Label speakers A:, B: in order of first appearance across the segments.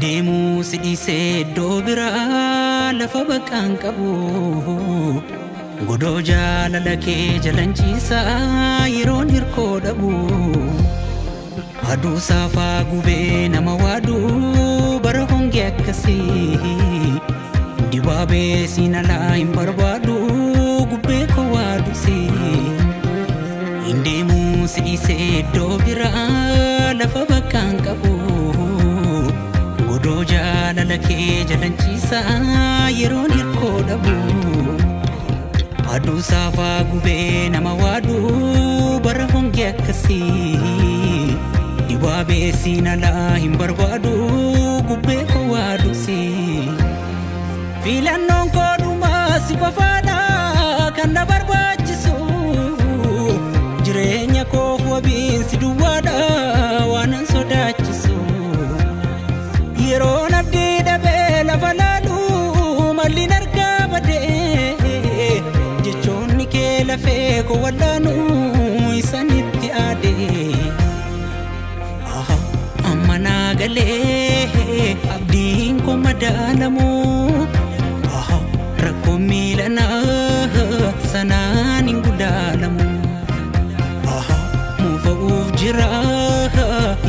A: Indemu sidise dobira lafa bakkan qabu Godo jaalala kee jalanchiisa yeroon hirkoo dhabu Aduu saafaa gubee nama waadu bara hongee akkasii Dibaabee siinalaa hin barbaadu gubbee koo waadusi Indemu sidise dobira lafa bakkan qabu Godo jaalala kee jalanchiisa yeroon hirkoo dhabu Aduu saafaa gubee nama waadu bara hongee akkasii Dibaabee siinalaa hin barbaadu gubbee koo waadusi Filannoon koo dhumaa si qofaadha kan na barbaachisu Jireenya koof wabiin si duwwaadha waanan sodaachisu Yeroon abdii dhabee lafa laalu malliin argaa badee Jechoonni kee lafee koo wallaanu isanitti aadee Amma naa galee abdiin koo madaalamu Rakkoo miilanaa sanaan hin gulaalamu Muufa'uuf jira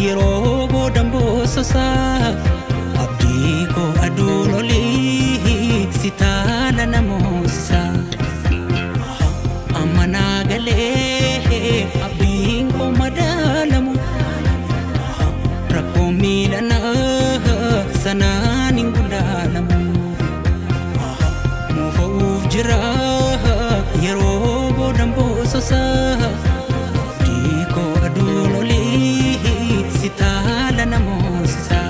A: yeroo boodan boososaa Abdii koo aduun olii si taala namoosisa Amma naa galee abdiin koo madaalamu Rakkoo miilanaa sanaan hin gulaalamu Muufa'uuf jira yeroo boodan boososaa Abdii koo aduun olii si taala namoosisa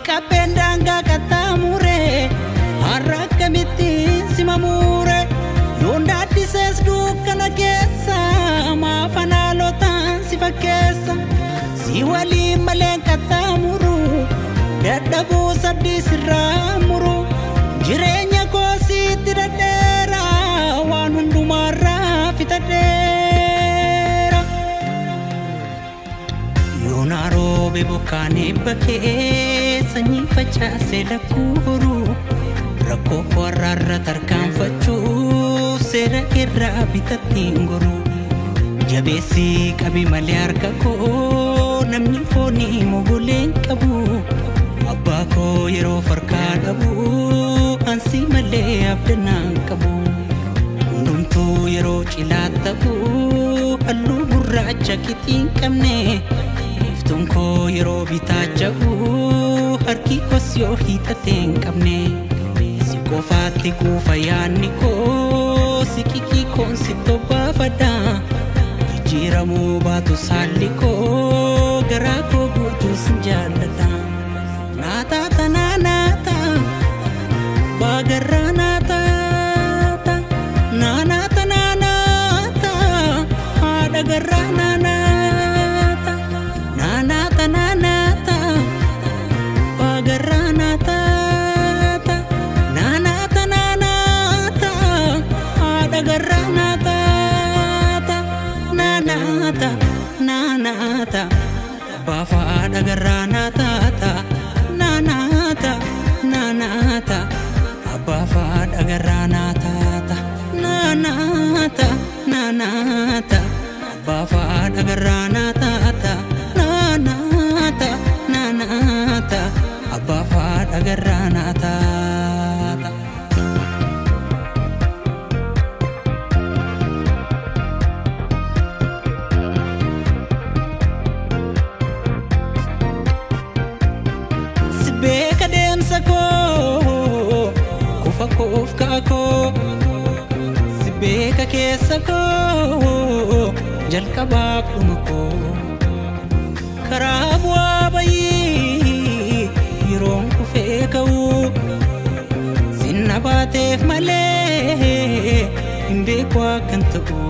A: Kapendanga katamure haraka mitin simamure yonda dises dukana kessa mafanalo tan sifakessa siwali malen katamuru dadabu sadisramuru jirenya ko sitidera wanundumara fitadera yonaro bebukane bakee Sanyi facaase lakkuuru Rakkoo warraarra tarkaanfachuuf seera irraa bitattiin goru Jabeessi qabi malee harka koo namni foonii mogoleen qabu Abbaa koo yeroo farkaa dhabu ansi malee abdanaan qabu Hundumtuu yeroo cilaa ta'u halluu gurraacha kitiin qabne Iftuun yeroo bitaachaa'u harki koos yoo hiixateen qabne Si qofaatti kuufa yaanni koo si kikii koon si tobbaafadha Jijjiiramuu baatu saalli koo garaa koo guutuu sin jaalladha Naataata naanaata baagarraa naataata Naanaata naanaata haadha garraa naanaata Nanata bagaranata nanata nanata adagaranata nanata nanata bafa adagaranata nanata nanata bafa adagaranata nanata nanata bafa adagaranata Nanata Abba faad agarranata Sibeka demsa ko kufa koof kaako Sibeka keessa ko jalqabaa kuma ko Karaa bu'aa bayii yeroon kufee ka'u Sinna baateef malee hin beeku akkan ta'u